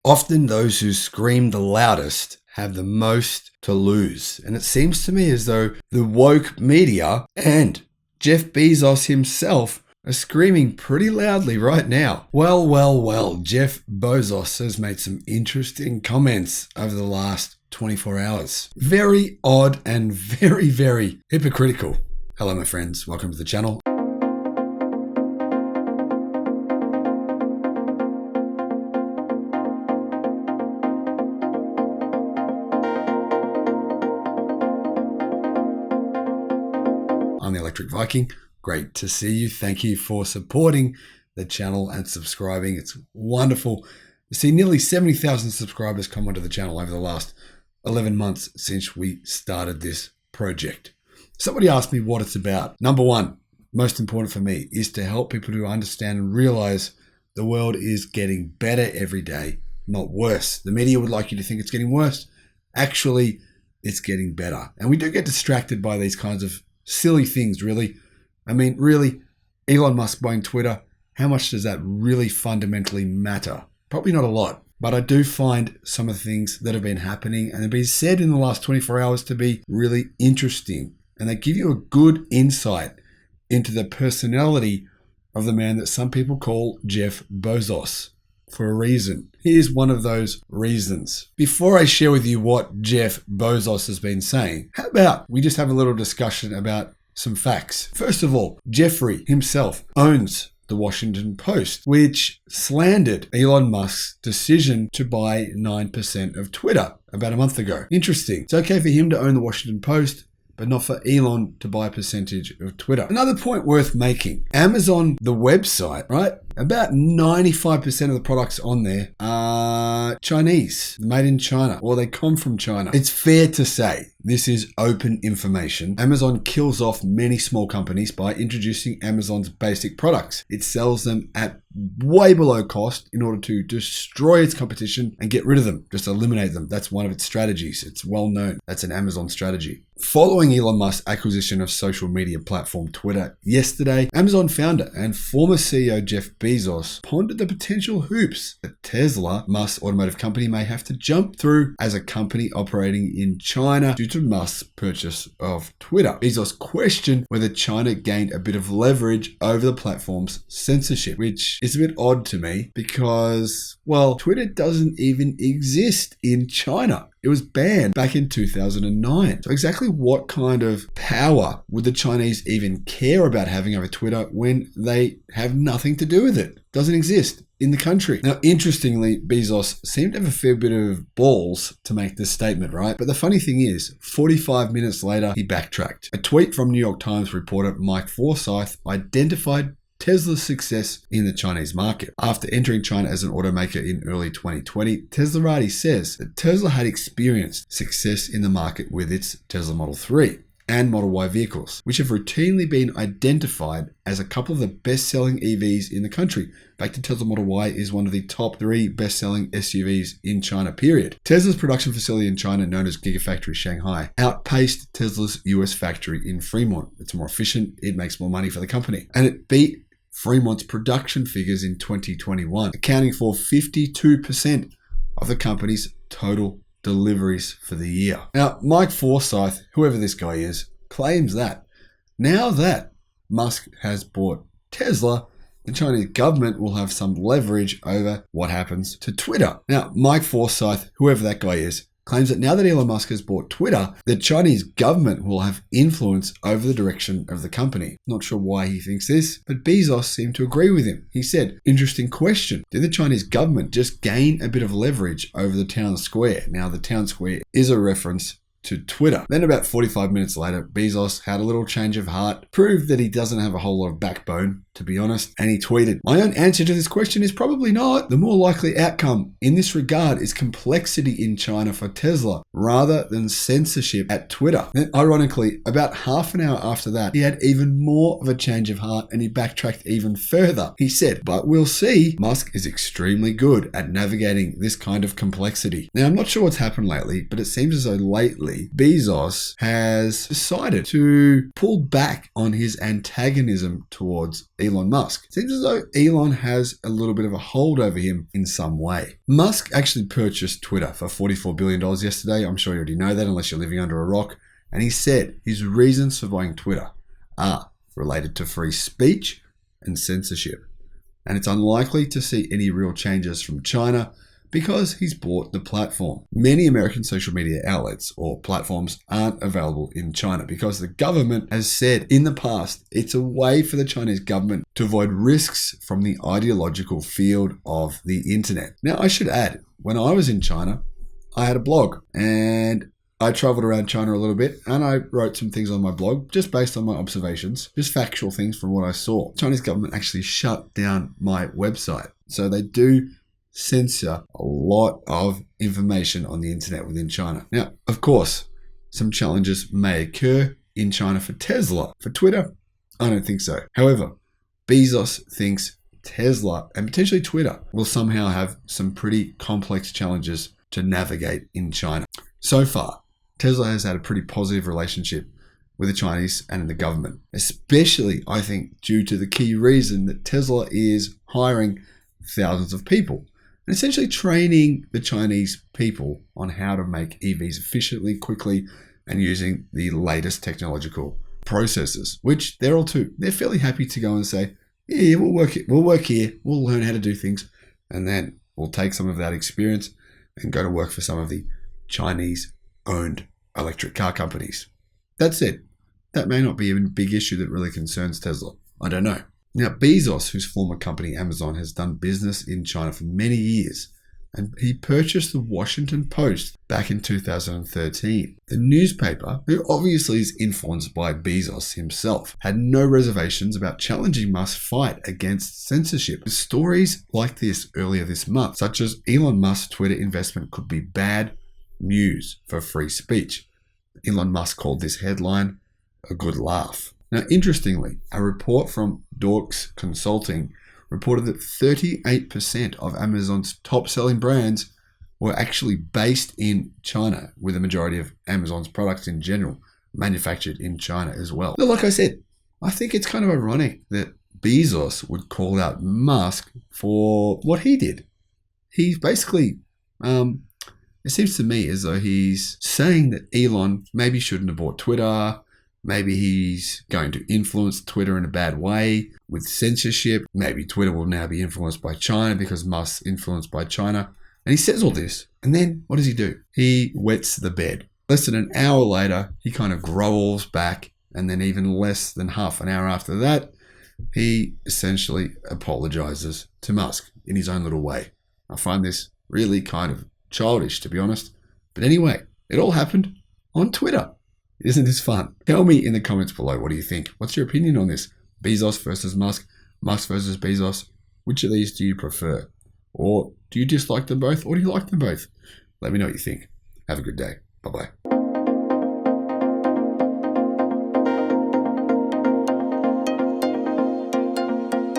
Often those who scream the loudest have the most to lose. And it seems to me as though the woke media and Jeff Bezos himself are screaming pretty loudly right now. Well, Jeff Bezos has made some interesting comments over the last 24 hours. Very odd and very hypocritical. Hello, my friends. Welcome to the channel. I'm the Electric Viking. Great to see you. Thank you for supporting the channel and subscribing. It's wonderful to see nearly 70,000 subscribers come onto the channel over the last 11 months since we started this project. Somebody asked me what it's about. Number one, most important for me, is to help people to understand and realize the world is getting better every day, not worse. The media would like you to think it's getting worse. Actually, it's getting better. And we do get distracted by these kinds of silly things, really. I mean, really, Elon Musk buying Twitter, how much does that really fundamentally matter? Probably not a lot. But I do find some of the things that have been happening and have been said in the last 24 hours to be really interesting. And they give you a good insight into the personality of the man that some people call Jeff Bezos for a reason. Here's one of those reasons. Before I share with you what Jeff Bezos has been saying, how about we just have a little discussion about some facts. First of all, Jeffrey himself owns the Washington Post, which slandered Elon Musk's decision to buy 9% of Twitter about a month ago. Interesting. It's okay for him to own the Washington Post, but not for Elon to buy a percentage of Twitter. Another point worth making, Amazon, the website, right? About 95% of the products on there are Chinese, made in China, or they come from China. It's fair to say this is open information. Amazon kills off many small companies by introducing Amazon's basic products. It sells them at way below cost in order to destroy its competition and get rid of them, just eliminate them. That's one of its strategies. It's well known. That's an Amazon strategy. Following Elon Musk's acquisition of social media platform Twitter yesterday, Amazon founder and former CEO Jeff Bezos pondered the potential hoops that Tesla, Musk's automotive company, may have to jump through as a company operating in China due to Musk's purchase of Twitter. Bezos questioned whether China gained a bit of leverage over the platform's censorship, which is a bit odd to me because, well, Twitter doesn't even exist in China. It was banned back in 2009. So exactly what kind of power would the Chinese even care about having over Twitter when they have nothing to do with it? Doesn't exist in the country. Now, interestingly, Bezos seemed to have a fair bit of balls to make this statement, right? But the funny thing is, 45 minutes later, he backtracked. A tweet from New York Times reporter Mike Forsyth identified Tesla's success in the Chinese market. After entering China as an automaker in early 2020, Teslarati says that Tesla had experienced success in the market with its Tesla Model 3 and Model Y vehicles, which have routinely been identified as a couple of the best-selling EVs in the country. In fact, the Tesla Model Y is one of the top 3 best-selling SUVs in China, period. Tesla's production facility in China, known as Gigafactory Shanghai, outpaced Tesla's US factory in Fremont. It's more efficient, it makes more money for the company, and it beat Fremont's production figures in 2021, accounting for 52% of the company's total deliveries for the year. Now, Mike Forsyth, whoever this guy is, claims that now that Musk has bought Tesla, the Chinese government will have some leverage over what happens to Twitter. Now, Mike Forsyth, whoever that guy is, claims that now that Elon Musk has bought Twitter, the Chinese government will have influence over the direction of the company. Not sure why he thinks this, but Bezos seemed to agree with him. He said, interesting question. Did the Chinese government just gain a bit of leverage over the town square? Now, the town square is a reference to Twitter. Then about 45 minutes later, Bezos had a little change of heart, proved that he doesn't have a whole lot of backbone, to be honest, and he tweeted, "My own answer to this question is probably not. The more likely outcome in this regard is complexity in China for Tesla rather than censorship at Twitter." Then ironically, about half an hour after that, he had even more of a change of heart and he backtracked even further. He said, "But we'll see. Musk is extremely good at navigating this kind of complexity." Now, I'm not sure what's happened lately, but it seems as though lately lately, Bezos has decided to pull back on his antagonism towards Elon Musk. It seems as though Elon has a little bit of a hold over him in some way. Musk actually purchased Twitter for $44 billion yesterday. I'm sure you already know that unless you're living under a rock. And he said his reasons for buying Twitter are related to free speech and censorship. And it's unlikely to see any real changes from China because he's bought the platform. Many American social media outlets or platforms aren't available in China because the government has said in the past it's a way for the Chinese government to avoid risks from the ideological field of the internet. Now, I should add, when I was in China, I had a blog and I traveled around China a little bit and I wrote some things on my blog just based on my observations, just factual things from what I saw. The Chinese government actually shut down my website. So they do censor a lot of information on the internet within China. Now, of course, some challenges may occur in China for Tesla. For Twitter, I don't think so. However, Bezos thinks Tesla and potentially Twitter will somehow have some pretty complex challenges to navigate in China. So far, Tesla has had a pretty positive relationship with the Chinese and the government, especially, I think, due to the key reason that Tesla is hiring thousands of people and essentially training the Chinese people on how to make EVs efficiently, quickly, and using the latest technological processes, which they're fairly happy to go and say, yeah, we'll work here, we'll learn how to do things, and then we'll take some of that experience and go to work for some of the Chinese-owned electric car companies. That's it. That may not be a big issue that really concerns Tesla. I don't know. Now, Bezos, whose former company Amazon has done business in China for many years, and he purchased the Washington Post back in 2013. The newspaper, who obviously is influenced by Bezos himself, had no reservations about challenging Musk's fight against censorship. With stories like this earlier this month, such as Elon Musk's Twitter investment could be bad news for free speech. Elon Musk called this headline a good laugh. Now, interestingly, a report from Dorks Consulting reported that 38% of Amazon's top-selling brands were actually based in China, with the majority of Amazon's products in general manufactured in China as well. Now, like I said, I think it's kind of ironic that Bezos would call out Musk for what he did. He's basically, it seems to me as though he's saying that Elon maybe shouldn't have bought Twitter. Maybe he's going to influence Twitter in a bad way with censorship. Maybe Twitter will now be influenced by China because Musk's influenced by China. And he says all this. And then what does he do? He wets the bed. Less than an hour later, he kind of grovels back. And then even less than half an hour after that, he essentially apologizes to Musk in his own little way. I find this really kind of childish, to be honest. But anyway, it all happened on Twitter. Isn't this fun? Tell me in the comments below, what do you think? What's your opinion on this? Bezos versus Musk, Musk versus Bezos. Which of these do you prefer? Or do you dislike them both, or do you like them both? Let me know what you think. Have a good day. Bye-bye.